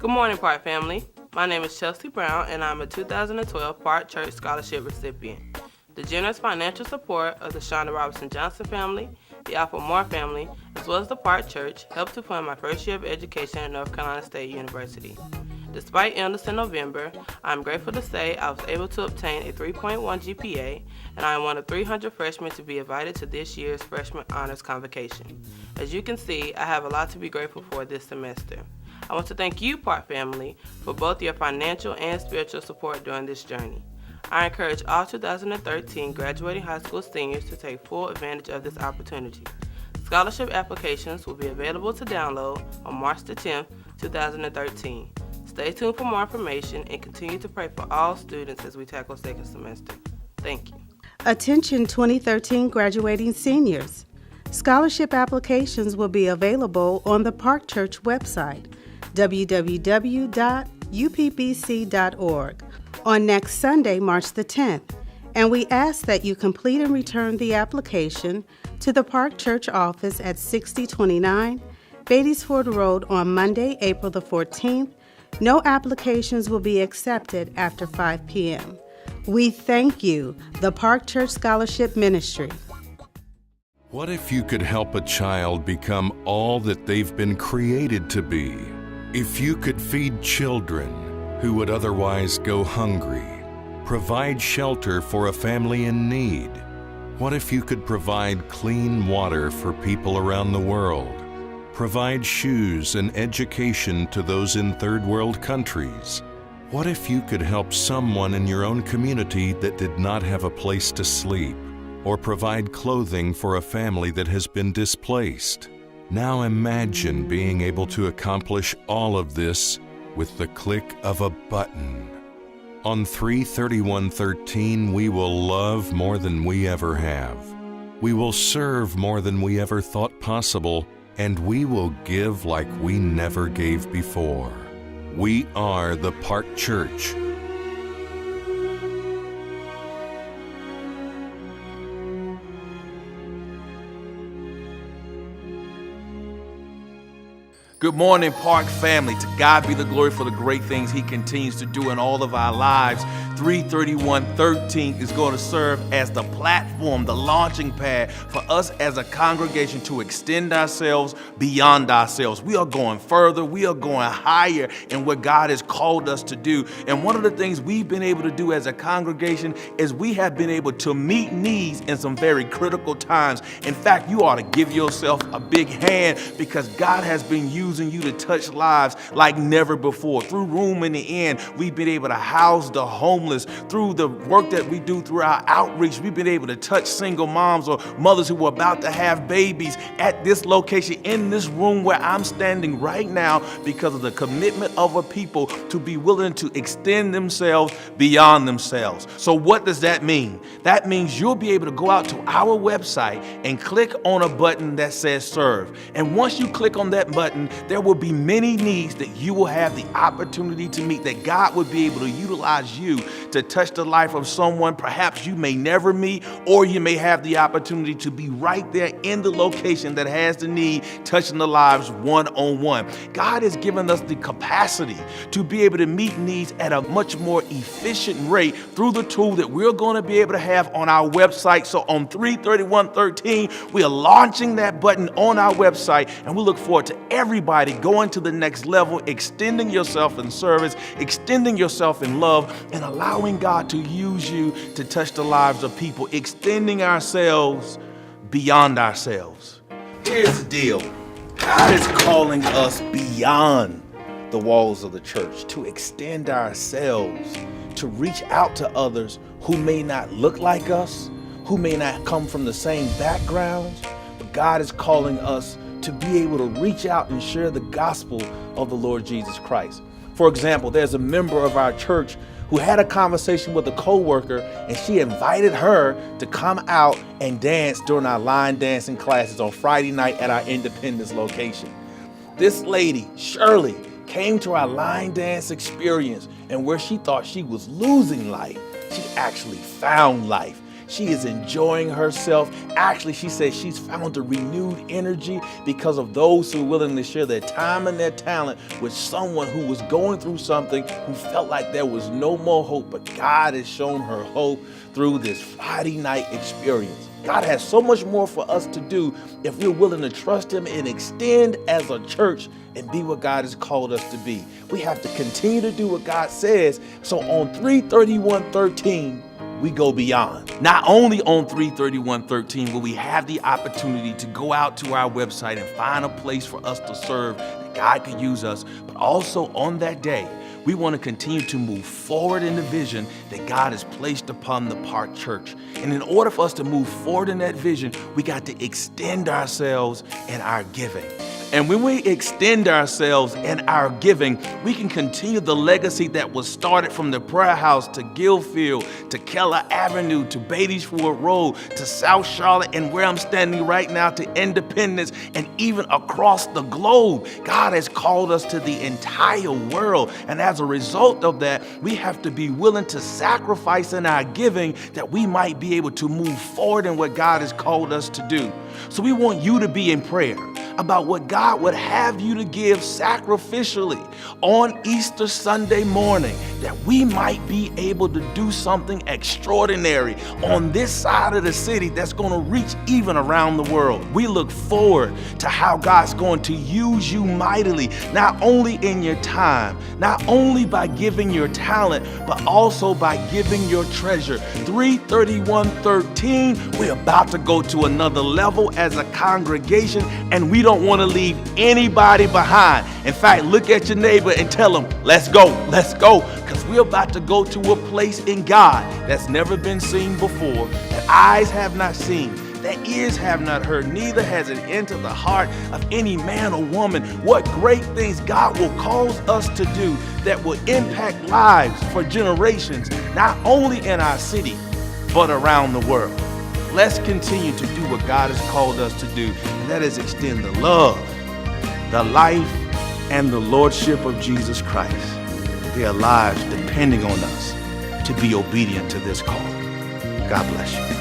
Good morning, Park family. My name is Chelsea Brown, and I'm a 2012 Park Church Scholarship recipient. The generous financial support of the Shonda Robinson Johnson family, the Alpha Moore family, as well as the Park Church helped to fund my first year of education at North Carolina State University. Despite illness in November, I'm grateful to say I was able to obtain a 3.1 GPA, and I am one of 300 freshmen to be invited to this year's Freshman Honors Convocation. As you can see, I have a lot to be grateful for this semester. I want to thank you, Park family, for both your financial and spiritual support during this journey. I encourage all 2013 graduating high school seniors to take full advantage of this opportunity. Scholarship applications will be available to download on March the 10th, 2013. Stay tuned for more information and continue to pray for all students as we tackle second semester. Thank you. Attention 2013 graduating seniors. Scholarship applications will be available on the Park Church website, www.uppbc.org, on next Sunday, March the 10th, and we ask that you complete and return the application to the Park Church office at 6029 Beatty'sford Road on Monday, April the 14th. No applications will be accepted after 5 p.m. We thank you, the Park Church Scholarship Ministry. What if you could help a child become all that they've been created to be? If you could feed children who would otherwise go hungry, provide shelter for a family in need? What if you could provide clean water for people around the world? Provide shoes and education to those in third world countries? What if you could help someone in your own community that did not have a place to sleep? Or provide clothing for a family that has been displaced? Now imagine being able to accomplish all of this with the click of a button. On 3/31/13, we will love more than we ever have. We will serve more than we ever thought possible, and we will give like we never gave before. We are the Park Church. Good morning, Park family. To God be the glory for the great things He continues to do in all of our lives. 3/31/13 is going to serve as the platform, the launching pad for us as a congregation to extend ourselves beyond ourselves. We are going further. We are going higher in what God has called us to do. And one of the things we've been able to do as a congregation is we have been able to meet needs in some very critical times. In fact, you ought to give yourself a big hand because God has been using you to touch lives like never before. Through Room in the Inn, we've been able to house the homeless. Through the work that we do through our outreach, we've been able to touch single moms or mothers who are about to have babies at this location, in this room where I'm standing right now, because of the commitment of a people to be willing to extend themselves beyond themselves. So what does that mean? That means you'll be able to go out to our website and click on a button that says serve. And once you click on that button, there will be many needs that you will have the opportunity to meet, that God would be able to utilize you to touch the life of someone perhaps you may never meet, or you may have the opportunity to be right there in the location that has the need, touching the lives one-on-one. God has given us the capacity to be able to meet needs at a much more efficient rate through the tool that we're going to be able to have on our website. So on 3/31/13, we are launching that button on our website, and we look forward to everybody going to the next level, extending yourself in service, extending yourself in love, and allowing God to use you to touch the lives of people, extending ourselves beyond ourselves. Here's the deal. God is calling us beyond the walls of the church, to extend ourselves, to reach out to others who may not look like us, who may not come from the same backgrounds, but God is calling us to be able to reach out and share the gospel of the Lord Jesus Christ. For example, there's a member of our church who had a conversation with a coworker, and she invited her to come out and dance during our line dancing classes on Friday night at our Independence location. This lady, Shirley, came to our line dance experience, and where she thought she was losing life, she actually found life. She is enjoying herself. Actually, she says she's found a renewed energy because of those who are willing to share their time and their talent with someone who was going through something, who felt like there was no more hope. But God has shown her hope through this Friday night experience. God has so much more for us to do if we're willing to trust him and extend as a church and be what God has called us to be. We have to continue to do what God says. So on 3/31/13, we go beyond. Not only on 3/31/13 will we have the opportunity to go out to our website and find a place for us to serve that God could use us, but also on that day, we want to continue to move forward in the vision that God has placed upon the Park Church. And in order for us to move forward in that vision, we got to extend ourselves in our giving. And when we extend ourselves in our giving, we can continue the legacy that was started from the prayer house to Gillfield, to Keller Avenue, to Beatty'sford Road, to South Charlotte, and where I'm standing right now, to Independence, and even across the globe. God has called us to the entire world. And as a result of that, we have to be willing to sacrifice in our giving that we might be able to move forward in what God has called us to do. So we want you to be in prayer about what God would have you to give sacrificially on Easter Sunday morning, that we might be able to do something extraordinary on this side of the city that's going to reach even around the world. We look forward to how God's going to use you mightily, not only in your time, not only by giving your talent, but also by giving your treasure. 3/31/13, we're about to go to another level as a congregation, and we don't want to leave anybody behind. In fact, look at your neighbor and tell them, let's go, because we're about to go to a place in God that's never been seen before, that eyes have not seen, that ears have not heard, neither has it entered the heart of any man or woman, what great things God will cause us to do that will impact lives for generations, not only in our city, but around the world. Let's continue to do what God has called us to do, and that is extend the love, the life, and the Lordship of Jesus Christ. Their lives depending on us to be obedient to this call. God bless you.